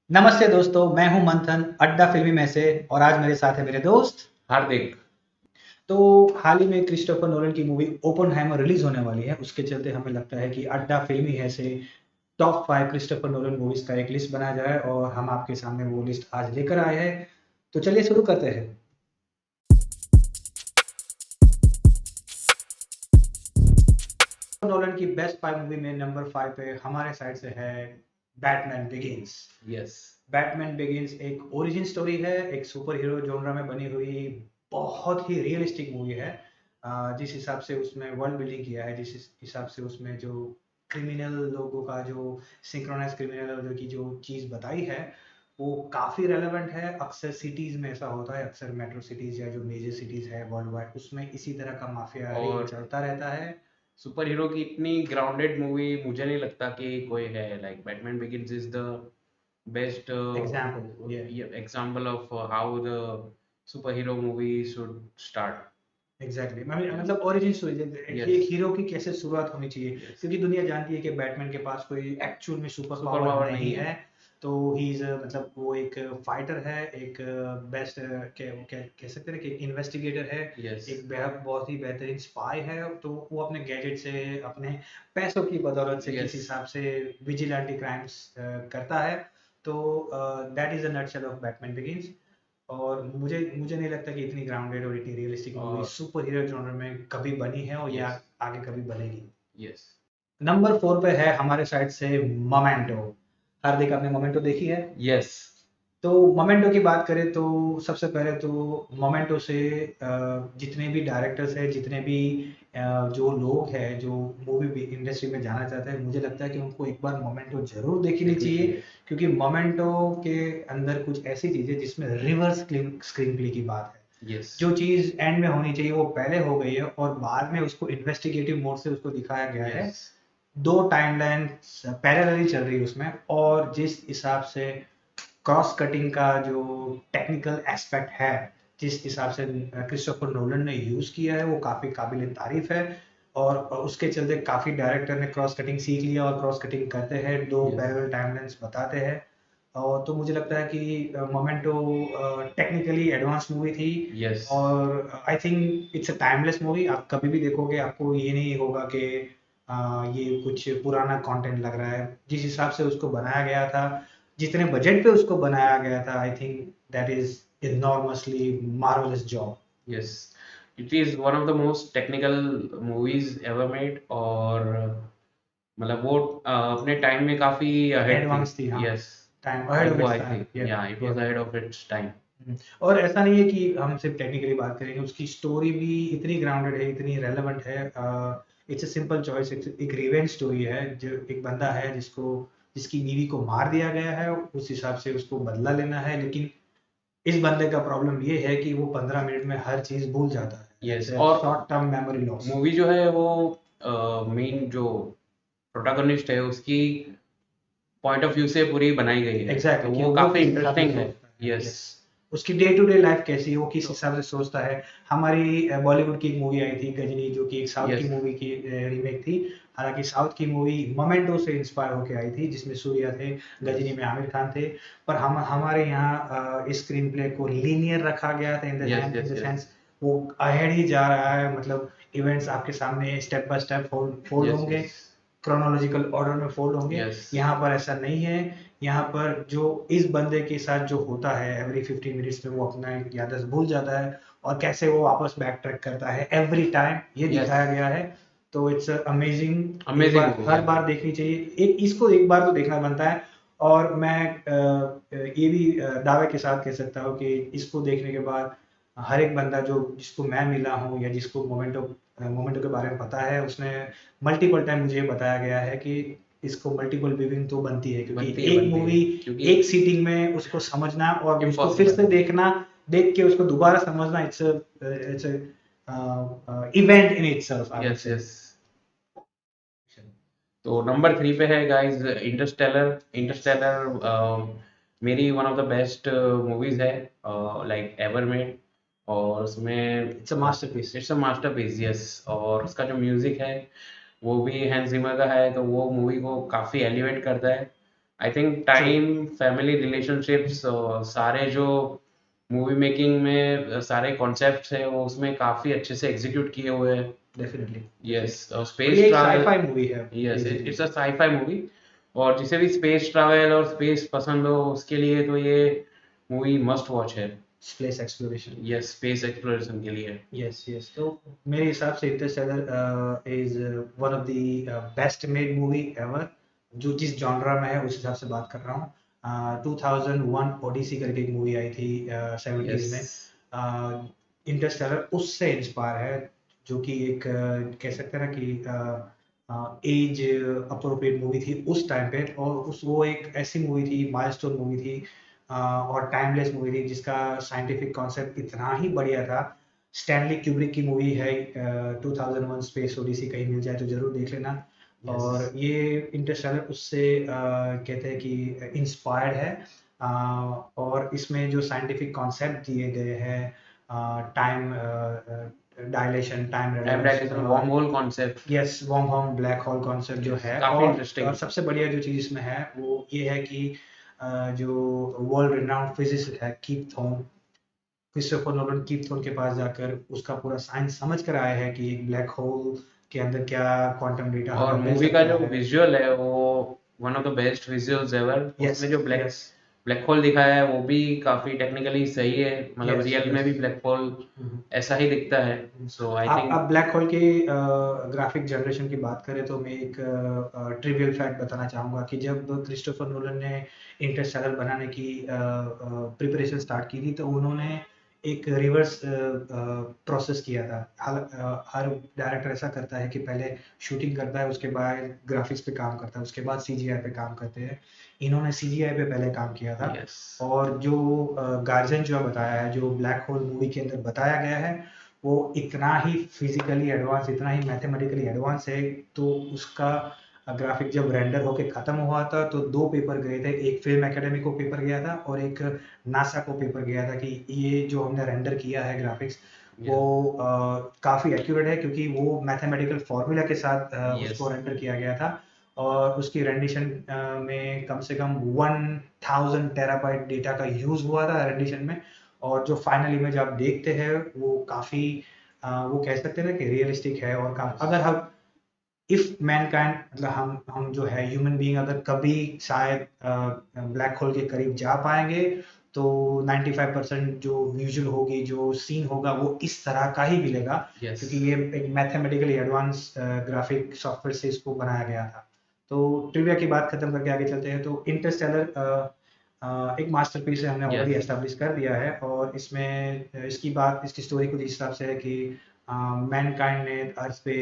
नमस्ते दोस्तों, मैं हूं मंथन अड्डा फिल्मी में से और आज मेरे साथ है मेरे दोस्त। हार्दिक। तो हाल ही में क्रिस्टोफर नोलन की मूवी ओपेनहाइमर रिलीज होने वाली है। उसके चलते हमें लगता है कि अड्डा फिल्मी है से टॉप 5 क्रिस्टोफर नोलन मूवीज का एक लिस्ट बनाया जाए और हम आपके सामने वो लिस्ट आज लेकर आए हैं। तो चलिए शुरू करते हैं। नोलन की बेस्ट 5 मूवी में नंबर 5 पे हमारे साइड से है Batman begins. Yes. Batman begins एक ओरिजिन स्टोरी है, एक सुपर हीरो जोनरा में बनी हुई बहुत ही रियलिस्टिक मूवी है। जिस हिसाब से उसमें वर्ल्ड बिल्डिंग किया है, जिस हिसाब से उसमें जो क्रिमिनल लोगों का जो सिंक्रोनाइज क्रिमिनल की जो चीज़ बताई है वो काफ़ी रेलेवेंट है। अक्सर सिटीज़ में ऐसा होता है, अक्सर मेट्रो सिटीज़ या जो मेजर सिटीज़ है वर्ल्ड वाइड उसमें इसी तरह का माफिया रिंग और चलता रहता है। सुपर हीरो की इतनी ग्राउंडेड मूवी मुझे नहीं लगता कि कोई है। Like Batman Begins is the best example ये example of how the superhero movie should start. Exactly मतलब ओरिजिन स्टोरी एक यस। हीरो की कैसे शुरुआत होनी चाहिए, यस। क्योंकि दुनिया जानती है कि बैटमैन के पास कोई एक्चुअल में सुपर सुपर पावर पावर नहीं नहीं है। है। तो ही इज मतलब वो एक फाइटर है, एक बेस्ट कह सकते हैं कि इन्वेस्टिगेटर है, यस। एक बहुत ही बेहतरीन स्पाई है। तो वो अपने गैजेट से, अपने पैसों की बदौलत से किस यस। हिसाब से विजिलेंटी क्राइम्स करता है। तो that is the nutshell of Batman begins. और मुझे मुझे नहीं लगता कि इतनी ग्राउंडेड और इतनी रियलिस्टिक मूवी और सुपर हीरो जॉनर में कभी बनी है और ये यस। आगे कभी बनेगी। यस। नंबर 4 पे है हमारे साइड से मोमेंटो। हार्दिक, आपने मोमेंटो देखी है? यस। तो मोमेंटो की बात करें तो सबसे पहले तो मोमेंटो से जितने भी डायरेक्टर्स हैं, जितने भी जो लोग हैं जो मूवी इंडस्ट्री में जाना चाहते हैं, मुझे लगता है कि उनको एक बार मोमेंटो जरूर देखनी देखनी चाहिए। चाहिए। क्योंकि मोमेंटो के अंदर कुछ ऐसी चीजें जिसमें रिवर्स स्क्रीन प्ले की बात है। यस। जो चीज एंड में होनी चाहिए वो पहले हो गई है और बाद में उसको इन्वेस्टिगेटिव मोड से उसको दिखाया गया है। यस। दो टाइमलाइन पैरेलली चल रही है उसमें, और जिस हिसाब से क्रॉस कटिंग का जो टेक्निकल एस्पेक्ट है, जिस हिसाब से क्रिस्टोफर नोलन ने यूज किया है वो काफी काबिल तारीफ है। और उसके चलते काफी डायरेक्टर ने क्रॉस कटिंग सीख लिया और क्रॉस कटिंग करते हैं, दो यस। पैरेलल टाइमलाइंस बताते हैं। और तो मुझे लगता है कि मोमेंटो टेक्निकली एडवांस मूवी थी। यस। और I think it's a timeless movie. आप कभी भी देखोगे आपको ये नहीं होगा कि ये कुछ पुराना कंटेंट लग रहा है। जिस हिसाब से उसको बनाया गया था, जितने बजट पे उसको बनाया गया था, I think that is enormously marvellous job. Yes. It is one of the most technical movies ever made. और मतलब वो अपने टाइम में काफी अहेड थी। एडवांस थी, हाँ। यस। टाइम अहेड ऑफ वो इट्स आई टाइम, थिंक या या it was ahead of its time. और ऐसा नहीं है कि हम सिर्फ टेक्निकली बात करेंगे, उसकी स्टोरी भी इतनी ग्राउंडेड है, इतनी रेलेवेंट है। इट्स अ सिंपल चॉइस, एक रिवेंज स्टोरी है। जो एक बंदा है जिसकी बीवी को मार दिया गया है, उस हिसाब से उसको बदला लेना है। लेकिन इस बंदे का प्रॉब्लम ये है कि वो 15 मिनट में हर चीज भूल जाता है। यस। इट्स अ और short term memory loss. Movie जो है वो मेन जो प्रोटैगनिस्ट है उसकी पॉइंट ऑफ व्यू से पूरी बनाई गई है, तो एग्जैक्टली कि वो वो काफी किस हिसाब से इंटरेस्टिंग है। सोचता है, यस। यस। उसकी डे टू डे लाइफ कैसी है, वो किस तो हिसाब से सोचता है। हमारी बॉलीवुड की एक मूवी आई थी गजनी, जो कि एक साउथ की यस। मूवी की रीमेक थी। हालांकि साउथ की मूवी मोमेंटो से इंस्पायर होकर आई थी, जिसमें सूर्या थे, यस। गजनी में आमिर खान थे। पर हम हमारे यहाँ इस स्क्रीन प्ले को लीनियर रखा गया था, yes. In yes. The yes. Sense वो अहेड ही जा रहा है। मतलब इवेंट्स आपके सामने step by step fold yes. होंगे, यस। क्रोनोलॉजिकल ऑर्डर में फोल्ड होंगे। यस। यहाँ पर ऐसा नहीं है। यहाँ पर जो इस बंदे के साथ जो होता है एवरी 15 मिनट्स में, वो अपना एक याददाश्त भूल जाता है और कैसे वो वापस बैक ट्रैक करता है एवरी टाइम, ये यस। दिखाया गया है। तो इट्स अमेजिंग, एक अमेजिंग बार मूवी हर है। बार देखनी चाहिए। एक इसको एक बार तो देखना बनता है। और मैं ये भी दावे के साथ कह सकता हूँ कि इसको देखने के बाद हर एक बंदा जो जिसको मैं मिला हूँ या जिसको मोमेंटो के बारे में पता है, उसने मल्टीपल टाइम मुझे बताया गया है कि इसको मल्टीपल व्यूइंग तो बनती है, क्योंकि एक बनती है मूवी क्योंकि एक सीटिंग में उसको समझना और उसको फिर इम्पॉसिबल से है। देखना, देख के उसको दोबारा समझना, it's event in itself, I would yes. से। यस। तो नंबर 3 पे है गाइस इंटरस्टेलर। इंटरस्टेलर मेरी one of the best movies है लाइक एवर मेड। और उसमें it's a masterpiece. It's a masterpiece. Yes. और उसका जो म्यूजिक है वो भी हैंस जिमर का है, तो वो मूवी को काफी एलिवेट करता है। I think true, time, family relationships, सारे जो मूवी मेकिंग में सारे कॉन्सेप्ट्स हैं वो उसमें काफी अच्छे से एग्जीक्यूट किए हुए हैं। Definitely yes, definitely. और और स्पेस ये एक ट्रैवल, साईफाई मूवी है yes basically. It's a sci-fi movie. और जिसे भी स्पेस ट्रैवल और स्पेस पसंद हो उसके लिए तो ये मूवी मस्ट वॉच है। Space exploration. Yes, space exploration के लिए। यस यस, तो मेरे हिसाब से Interstellar is one of the best made movie ever. जो जिस जॉनरा में है उस हिसाब से बात कर रहा हूँ। 2001 ओडिसी करके एक मूवी आई थी 70s यस, में। इंटरस्टेलर उससे इंस्पायर है, जो कि एक कह सकते हैं ना कि एज अप्रोप्रिएट मूवी थी उस टाइम पे। और उस वो एक ऐसी मूवी थी, माइलस्टोन मूवी थी, और टाइमलेस मूवी थी, जिसका साइंटिफिक कॉन्सेप्ट इतना ही बढ़िया था। स्टैनली क्यूब्रिक की मूवी है 2001 स्पेस ओडिसी, कहीं मिल जाए तो जरूर देख लेना। यस। और ये इंटरस्टेलर उससे कहते हैं कि इंस्पायर्ड है। और इसमें जो साइंटिफिक कॉन्सेप्ट दिए गए हैं, टाइम डायलेशन, टाइम टाइम रेडोलेंस, dilation, wormhole concept. Yes wormhole black hole concept जो यस, है। काफी और इंटरेस्टिंग। सबसे बढ़िया जो चीज़ इसमें है वो ये है कि जो वर्ल्ड रिनाउंड फिजिसिस्ट है keep thorn, Christopher Nolan keep thorn के पास जाकर उसका पूरा साइंस समझ कर आए हैं कि एक ब्लैक होल के अंदर क्या क्वांटम डेटा और हमें मिल मूवी का सकता जो है। विजुअल है वो one of the best visuals ever. Yes उसमें जो ब्लैक यस ब्लैक होल दिखाया है वो भी काफी टेक्निकली सही है, मतलब यस रियल में यस। भी ब्लैक होल ऐसा ही दिखता है। सो आई थिंक, आप ब्लैक होल के ग्राफिक जनरेशन की बात करें तो मैं एक ट्रिवियल फैक्ट बताना चाहूँगा कि जब क्रिस्टोफर नोलन ने इंटरस्टेलर बनाने की प्रिपरेशन स्टार्ट की थी, तो उन्होंने एक रिवर्स प्रोसेस किया था। हर डायरेक्टर ऐसा करता है कि पहले शूटिंग करता है, उसके बाद ग्राफिक्स पे काम करता है, उसके बाद सीजीआई पे काम करते हैं। इन्होंने सीजीआई पे पहले काम किया था। यस, और जो गार्जियन जो बताया है, जो ब्लैक होल मूवी के अंदर बताया गया है, वो इतना ही फिजिकली एडवांस, इतना ही मैथमेटिकली एडवांस है। तो उसका ग्राफिक जब रेंडर होके खत्म हुआ था तो दो पेपर गए थे, एक फिल्म एकेडमी को पेपर गया था और एक नासा को पेपर गया था, कि ये जो हमने रेंडर किया है ग्राफिक्स वो काफ़ी एक्यूरेट है, क्योंकि वो मैथमेटिकल फॉर्मूला के साथ यस, उसको रेंडर किया गया था। और उसकी रेंडिशन में कम से कम 1000 टेराबाइट डेटा का यूज़ हुआ था रेंडिशन में। और जो फाइनल इमेज आप देखते हैं वो काफ़ी वो कह सकते हैं ना कि रियलिस्टिक है। और अगर हम इफ मैनकाइंड, मतलब हम जो है ह्यूमन बीइंग, अगर कभी शायद ब्लैक होल के करीब जा पाएंगे, तो 95% जो विजुअल होगी, जो सीन होगा, वो इस तरह का ही मिलेगा, यस। क्योंकि ये एक मैथमेटिकली एडवांस ग्राफिक सॉफ्टवेयर से इसको बनाया गया था। तो ट्रिविया की बात खत्म करके आगे चलते हैं। तो इंटरस्टेलर एक मास्टरपीस है, हमने ऑलरेडी यस, एस्टेब्लिश कर दिया है। और इसमें इसकी बात, इसकी स्टोरी कुछ इस हिसाब से है कि मैनकाइंड ने अर्थ पे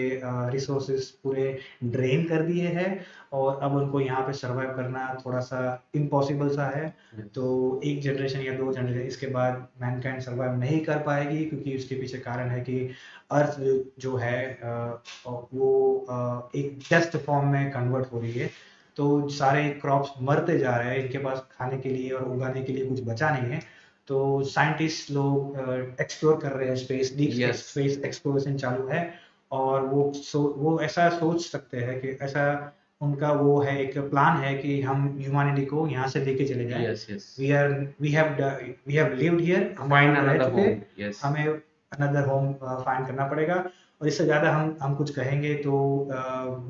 रिसोर्सेज पूरे ड्रेन कर दिए हैं, और अब उनको यहाँ पे सरवाइव करना थोड़ा सा इम्पॉसिबल सा है। तो एक जनरेशन या दो जनरेशन इसके बाद मैनकाइंड सरवाइव नहीं कर पाएगी, क्योंकि उसके पीछे कारण है कि अर्थ जो है वो एक डस्ट फॉर्म में कन्वर्ट हो रही है। तो सारे क्रॉप्स मरते जा रहे हैं, इनके पास खाने के लिए और उगाने के लिए कुछ बचा नहीं है। तो साइंटिस्ट लोग एक्सप्लोर कर रहे हैं space, deep yes, space exploration चालू है। और वो ऐसा सोच सकते हैं कि ऐसा उनका वो है, एक प्लान है कि हम ह्यूमैनिटी को यहाँ से लेके चले जाएं। Yes, yes. We are we have lived here, हम यहाँ फाइंड पे रह अनदर चुके होम। हैं, यस, हमें अनदर होम फाइंड करना पड़ेगा। और इससे ज़्यादा हम कुछ कहेंगे तो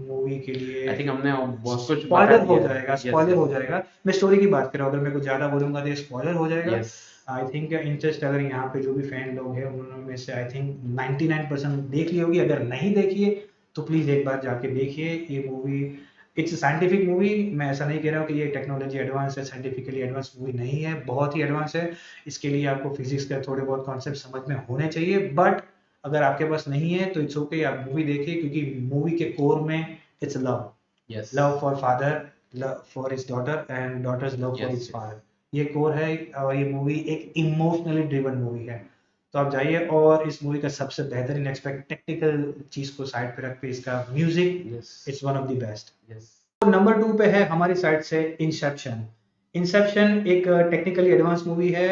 मूवी के लिए आई थिंक हमने बहुत कुछ बता स्पॉइलर हो दिया है। जाएगा, यस, स्पॉइलर हो जाएगा। मैं स्टोरी की बात कर रहा हूँ, अगर मैं कुछ ज़्यादा बोलूंगा तो ये स्पॉइलर हो जाएगा। यस, आई थिंक इंटरस्टेलर यहाँ पे जो भी फैन लोग हैं उन्होंने में से आई थिंक 99% देख ली होगी। अगर नहीं देखिए तो प्लीज़ एक बार जाके देखिए ये मूवी। इट्स साइंटिफिक मूवी, मैं ऐसा नहीं कह रहा हूँ कि ये टेक्नोलॉजी एडवांस है, साइंटिफिकली एडवांस मूवी नहीं है, बहुत ही एडवांस है। इसके लिए आपको फिजिक्स के थोड़े बहुत कॉन्सेप्ट समझ में होने चाहिए, बट अगर आपके पास नहीं है तो इट्स ओके, आप मूवी देखिए, क्योंकि मूवी के कोर में it's love, yes, love for father, love for his daughter, and daughter's love for yes, his yes. Father. ये कोर है। और ये मूवी एक इमोशनली ड्रिवन मूवी है। तो आप जाइए, और इस मूवी का सबसे बेहतरीन एक्सपेक्ट टेक्निकल चीज को साइड पे रख के इसका music, yes, it's one of the best. Yes, number 2 पे है हमारी साइड से इंसेप्शन। इंसेप्शन एक टेक्निकली एडवांस मूवी है।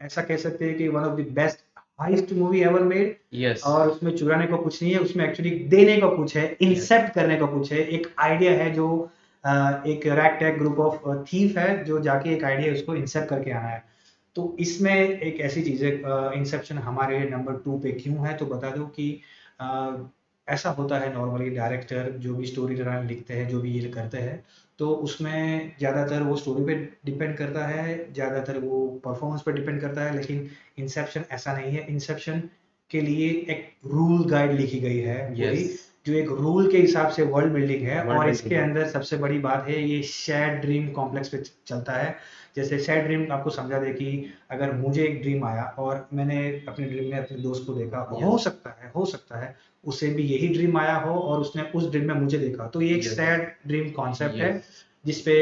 ऐसा कह सकते हैं कि one of the best heist movie ever made. Yes, और उसमें चुराने को कुछ नहीं है, उसमें एक्चुअली देने को कुछ है, यस, इंसेप्ट करने को कुछ है। एक आइडिया है जो एक rag tag group of thief है जो जाके एक आइडिया उसको इंसेप्ट करके आना है। तो इसमें एक ऐसी चीज है, इंसेप्शन हमारे नंबर 2 पे क्यों है, तो बता दूं कि अ, ऐसा होता है नॉर्मली डायरेक्टर जो भी स्टोरी लाइन लिखते हैं, जो भी ये करते हैं, तो उसमें ज़्यादातर वो स्टोरी पे डिपेंड करता है, ज़्यादातर वो परफॉर्मेंस पे डिपेंड करता है, लेकिन इंसेप्शन ऐसा नहीं है। इंसेप्शन के लिए एक रूल गाइड लिखी गई है पूरी, यस, जो एक रूल के हिसाब से वर्ल्ड बिल्डिंग है, वर्ल्ड और इसके बिल्डिंग है। अंदर सबसे बड़ी बात है ये शेयर्ड ड्रीम कॉम्प्लेक्स पे चलता है। जैसे शेयर्ड ड्रीम आपको समझा दे कि अगर मुझे एक ड्रीम आया और मैंने अपने ड्रीम में अपने दोस्त को देखा, यस, हो सकता है उसे भी यही ड्रीम आया हो और उसने उस ड्रीम में मुझे देखा, तो ये एक यस, शेयर्ड ड्रीम कॉन्सेप्ट है यस। जिसपे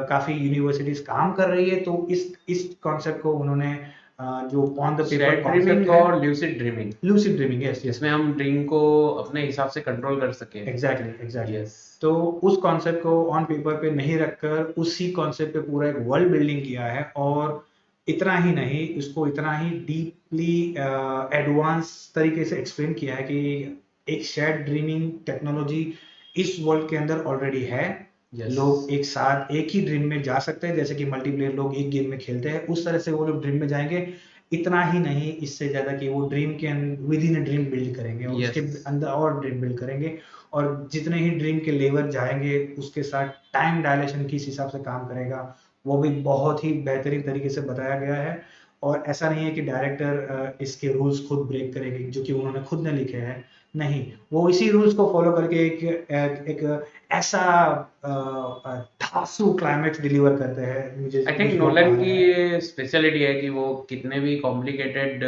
काफी यूनिवर्सिटीज काम कर रही है। तो इस कॉन्सेप्ट को उन्होंने जो on the paper shared concept dreaming है, और lucid dreaming, lucid dreaming, yes yes, जिसमें हम ड्रीम को अपने हिसाब से कंट्रोल कर सके। Exactly exactly. यस, तो उस कॉन्सेप्ट को ऑन पेपर पे नहीं रखकर उसी कॉन्सेप्ट पे पूरा एक वर्ल्ड बिल्डिंग किया है, और इतना ही नहीं, उसको इतना ही डीपली एडवांस तरीके से एक्सप्लेन किया है कि एक शेयर्ड ड्रीमिंग टेक्नोलॉजी इस वर्ल्ड के अंदर ऑलरेडी है। यस, लोग एक साथ एक ही ड्रीम में जा सकते हैं, जैसे कि मल्टीप्लेयर लोग एक गेम में खेलते हैं, उस तरह से वो लोग ड्रीम में जाएंगे। इतना ही नहीं, इससे ज्यादा कि वो ड्रीम के विद इन ड्रीम बिल्ड करेंगे और उसके यस, अंदर और ड्रीम बिल्ड करेंगे, और जितने ही ड्रीम के लेवल जाएंगे उसके साथ टाइम डायलेशन किस हिसाब से काम करेगा, वो भी बहुत ही बेहतरीन तरीके से बताया गया है। और ऐसा नहीं है कि डायरेक्टर इसके रूल्स खुद ब्रेक करेंगे जो कि उन्होंने खुद ने लिखे हैं, नहीं, वो इसी रूल्स को फॉलो करके एक ऐसा धांसू क्लाइमेक्स डिलीवर करते हैं, मुझे आई थिंक गूज़बम्प नोलन आ की रहा है। ये स्पेशलिटी है कि वो कितने भी कॉम्प्लिकेटेड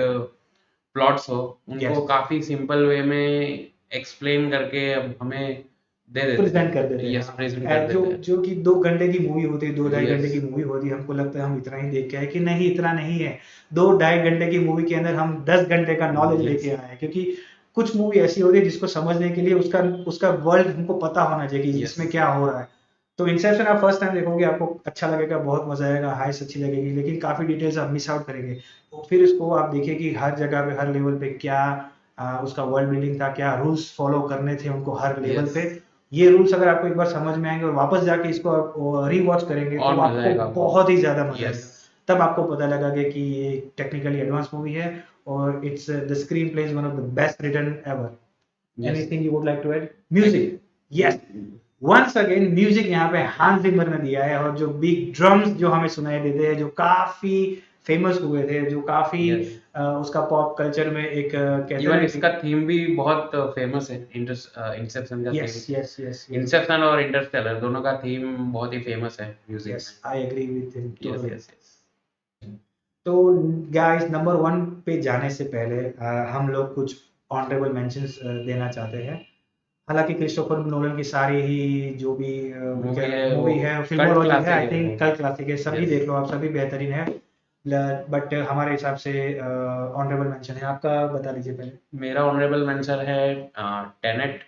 प्लॉट्स हो, उनको यस, काफी सिंपल वे में एक्सप्लेन करके हमें दे देते प्रेजेंट हैं। कर देते यस, प्रेजेंट हैं, कर जो देते हैं। जो कि 2 घंटे की मूवी होती है, 2 ढाई घंटे यस, की मूवी होती है, हमको लगता है हम इतना ही देख के आए, कि नहीं, इतना नहीं है। 2 ढाई घंटे की मूवी के अंदर हम 10 घंटे का नॉलेज यस, लेके आए हैं, क्योंकि कुछ मूवी ऐसी होती है जिसको समझने के लिए उसका उसका वर्ल्ड हमको पता होना चाहिए कि यस, इसमें क्या हो रहा है। तो इंसेप्शन आप फर्स्ट टाइम देखोगे आपको अच्छा लगेगा, बहुत मजा आएगा, हाइस अच्छी लगेगी, लेकिन काफी डिटेल्स आप मिस आउट करेंगे। तो फिर इसको आप देखिए कि हर जगह पे हर लेवल पे क्या उसका वर्ल्ड बिल्डिंग था, क्या रूल्स फॉलो करने थे उनको हर लेवल यस। पे। ये रूल्स अगर आपको एक बार समझ में आएंगे और वापस जाके इसको आप रीवॉच करेंगे तो और मजा आपको आएगा आपको। बहुत ही ज्यादा मजा यस, आएगा। तब आपको पता लगेगा कि ये टेक्निकली एडवांस मूवी है, और it's the screenplay is one of the best written ever. Yes. Anything you would like to add? Music, yes, once again music यहाँ पे हांस जिमर ने दिया है, और जो बिग ड्रम्स जो हमें सुनाई देते हैं, जो काफी फेमस हुए थे, जो काफी यस, उसका पॉप कल्चर में एक कहते हैं इवन ना कि इसका थीम भी बहुत फेमस है। इंसेप्शन का yes theme, yes yes yes Inception और इंटरस्टेलर दोनों का थीम बहुत ही फेमस है म्यूजिक यस, में। I agree with him yes, totally. Yes, yes. तो गाइस, नंबर 1 पे जाने से पहले हम लोग कुछ ऑनरेबल मेंशंस देना चाहते हैं। हालांकि क्रिस्टोफर नोलन की सारी ही जो भी मूवी है वो मूवी है, कल्ट फिल्मोलॉजी है, क्लासिक आई है थिंक मूवी। कल क्लासिक है, सभी यस, देख लो आप, सभी बेहतरीन है। बट हमारे हिसाब से ऑनरेबल मेंशन है, आपका बता दीजिए पहले। मेरा ऑनरेबल मेंशन है टेनेट।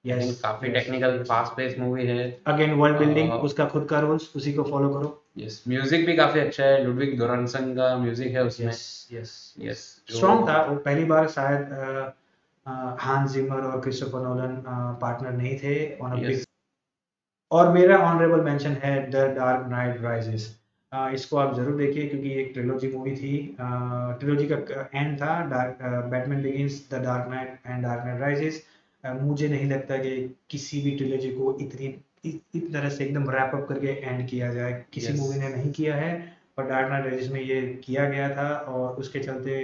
आई यस थिंक काफी yes, technical fast pace movie है। अगेन वर्ल्ड बिल्डिंग, उसका खुद का रूल्स, उसी को फॉलो करो। यस, म्यूजिक भी काफी अच्छा है, लुडविग गोरानसन का म्यूजिक है उसमें। यस यस यस, यस, जो स्ट्रॉन्ग था वो, पहली बार शायद हांस जिमर और क्रिस्टोफर नोलन पार्टनर नहीं थे ऑन अ बिग। यस, और मेरा ऑनरेबल मेंशन है द डार्क नाइट राइजेस। इसको आप जरूर देखिए, क्योंकि एक ट्रिलोजी मूवी थी, ट्रिलोजी का एंड था, Batman begins, the dark night and dark Knight rises. मुझे नहीं लगता कि किसी भी ट्रिलोजी को इस तरह से एकदम रैप अप करके एंड किया जाए, किसी यस, मूवी ने नहीं किया है, पर डार्क नाइट राइजेस में ये किया गया था। और उसके चलते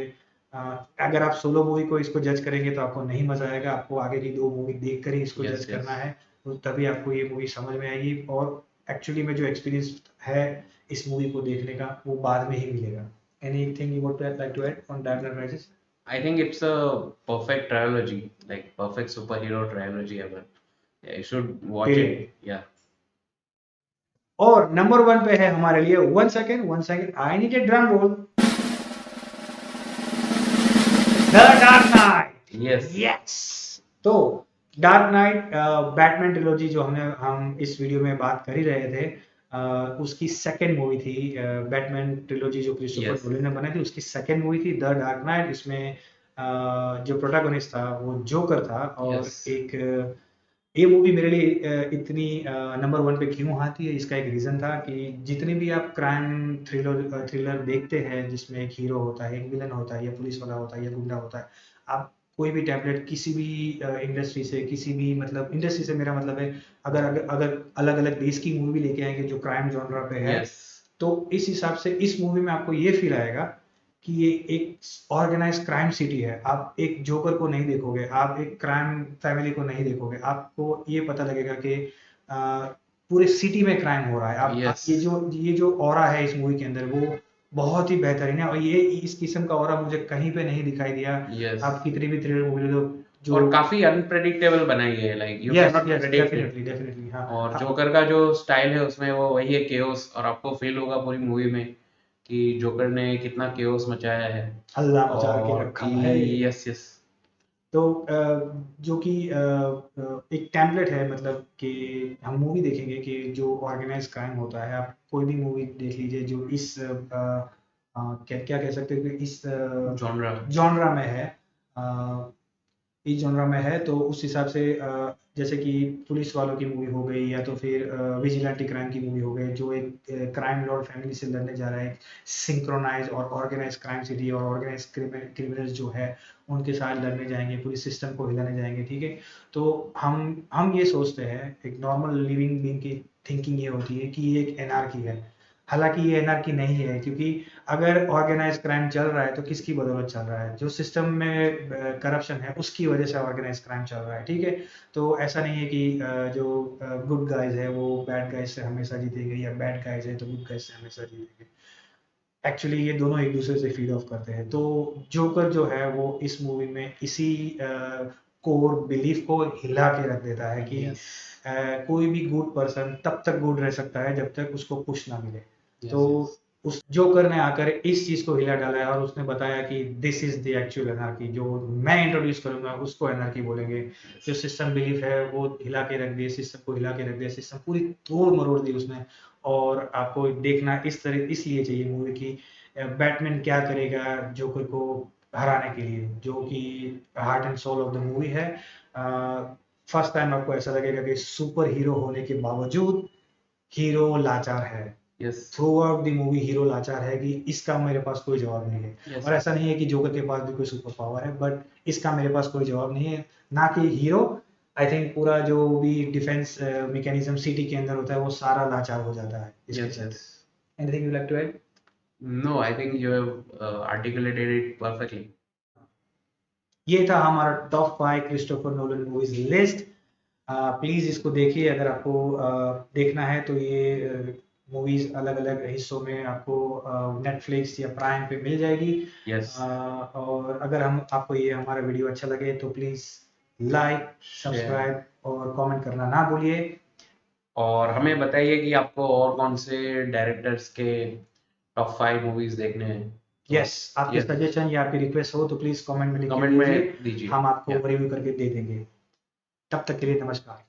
अ, अगर आप सोलो मूवी को इसको जज करेंगे तो आपको नहीं मजा आएगा, आपको आगे की 2 मूवी देख कर ही इसको जज यस, यस। करना है, तो तभी आपको ये मूवी समझ में आएगी। और एक्चुअली में जो एक्सपीरियंस है इस मूवी को देखने का, वो बाद में ही मिलेगा। Anything you would like to add on Dark Knight Rises? I think it's a perfect trilogy, like perfect superhero trilogy ever. Yeah, you should watch great. it. Yeah. और नंबर 1 पे है हमारे लिए, one second, I need a drum roll, the dark night. Yes. Yes. तो dark night Batman trilogy जो हम इस video में बात कर ही रहे थे, उसकी सेकंड मूवी थी। बैटमैन ट्रिलॉजी जो क्रिस्टोफर Yes. नोलन ने बनाई थी, उसकी सेकंड मूवी थी द डार्क नाइट। इसमें जो प्रोटैगनिस्ट था वो जोकर था, और Yes. एक ये मूवी मेरे लिए इतनी नंबर वन पे क्यों आती है, इसका एक रीज़न था कि जितने भी आप क्राइम थ्रिलर थ्रिलर देखते हैं जिसमें एक हीरो होता है, एक विलन होता है, या पुलिस वाला होता है, या गुंडा होता है, आप कोई भी टेम्पलेट किसी भी इंडस्ट्री से, किसी भी मतलब इंडस्ट्री से मेरा मतलब है, अगर अगर अगर अलग अलग देश की मूवी लेके आएंगे जो क्राइम जॉनरा पे है, यस तो इस हिसाब से इस मूवी में आपको ये फील आएगा कि ये एक ऑर्गेनाइज्ड क्राइम सिटी है। आप एक जोकर को नहीं देखोगे, आप एक क्राइम फैमिली को नहीं देखोगे, आपको ये पता लगेगा कि पूरे सिटी में क्राइम हो रहा है। आप यस ये जो ऑरा है इस मूवी के अंदर, वो बहुत ही बेहतरीन है, और ये इस किस्म का ऑरा मुझे कहीं पे नहीं दिखाई दिया। यस आप कितनी भी थ्रिलर मूवी ले लो जो। और काफी अनप्रेडिक्टेबल बनाई है, like you can yes not yes, predict it. Definitely definitely, हाँ और हाँ। जोकर का जो स्टाइल है उसमें वो वही है, केओस, और आपको फील होगा पूरी मूवी में कि जोकर ने कितना केओस मचाया है। हल्ला मचा के और रखा है। यस यस तो जो कि एक टेम्पलेट है, मतलब कि हम मूवी देखेंगे कि जो ऑर्गेनाइज क्राइम होता है, आप कोई भी मूवी देख लीजिए जो इस क्या क्या कह सकते हो कि इस जॉनरा। जॉनरा में है, इस जॉनरा में है, तो उस हिसाब से जैसे कि पुलिस वालों की मूवी हो गई, या तो फिर विजिलेंटी क्राइम की मूवी हो गई, जो एक क्राइम लॉर्ड फैमिली से लड़ने जा रहा है, सिंक्रोनाइज और ऑर्गेनाइज क्राइम सिटी, और ऑर्गेनाइज क्रिमिनल्स जो है उनके साथ लड़ने जाएंगे, पुलिस सिस्टम को हिलाने जाएंगे, ठीक है। तो हम ये सोचते हैं, एक नॉर्मल लिविंग बीइंग की थिंकिंग ये होती है कि ये एक एनार्की है। हालांकि ये एनार्की नहीं है, क्योंकि अगर ऑर्गेनाइज क्राइम चल रहा है तो किसकी बदौलत चल रहा है? जो सिस्टम में करप्शन है उसकी वजह से ऑर्गेनाइज क्राइम चल रहा है, ठीक है। तो ऐसा नहीं है कि जो गुड गाइज है वो बैड गाइज से हमेशा जीतेंगे, या बैड गाइज है तो गुड गाइज से हमेशा जीतेंगे। एक्चुअली ये दोनों एक दूसरे से फीड ऑफ करते हैं। तो जोकर जो है वो इस मूवी में इसी कोर बिलीफ को हिला के रख देता है कि यस कोई भी गुड पर्सन तब तक गुड रह सकता है जब तक उसको पुश ना मिले। तो यस यस उस जोकर ने आकर इस चीज को हिला डाला है, और उसने बताया कि this is the actual anarchy, जो मैं इंट्रोड्यूस करूंगा उसको एनार्की बोलेंगे। जो सिस्टम बिलीफ है वो हिला के रख दिया, सिस्टम को हिला के रख दिया, सिस्टम पूरी तोड़ मरोड़ दी उसने। और आपको देखना इस तरह इसलिए चाहिए मूवी की बैटमैन क्या करेगा जोकर को हराने के लिए, जो कि heart and soul of the movie है। फर्स्ट टाइम आपको ऐसा लगेगा कि सुपर हीरो होने के बावजूद हीरो लाचार है। Yes through out the movie hero लाचार है कि इसका मेरे पास कोई जवाब नहीं है। यस और ऐसा नहीं है कि जोकर के पास भी कोई सुपर पावर है, बट इसका मेरे पास कोई जवाब नहीं है। ना कि हीरो, आई थिंक पूरा जो भी डिफेंस मैकेनिज्म सिटी के अंदर होता है वो सारा लाचार हो जाता है इसके यस चलते। Yes anything you like to add? No, I think you have articulated it perfectly. ये था हमारा top 5 Christopher Nolan movies list. Please इसको देखिए, अगर आपको देखना है तो ये मूवीज अलग अलग हिस्सों में आपको नेटफ्लिक्स या प्राइम पे मिल जाएगी। यस और अगर हम आपको ये हमारा वीडियो अच्छा लगे तो प्लीज लाइक, शेयर, सब्सक्राइब और कमेंट करना ना भूलिए। और हमें बताइए कि आपको और कौन से डायरेक्टर्स के टॉप 5 मूवीज देखने हैं। तो यस, आपके यस, सजेशन या आपकी रिक्वेस्ट हो तो प्लीज कमेंट में लिख के कमेंट दीजिए, में दीजिए। हम आपको या रिव्यू करके दे देंगे। तब तक के लिए नमस्कार।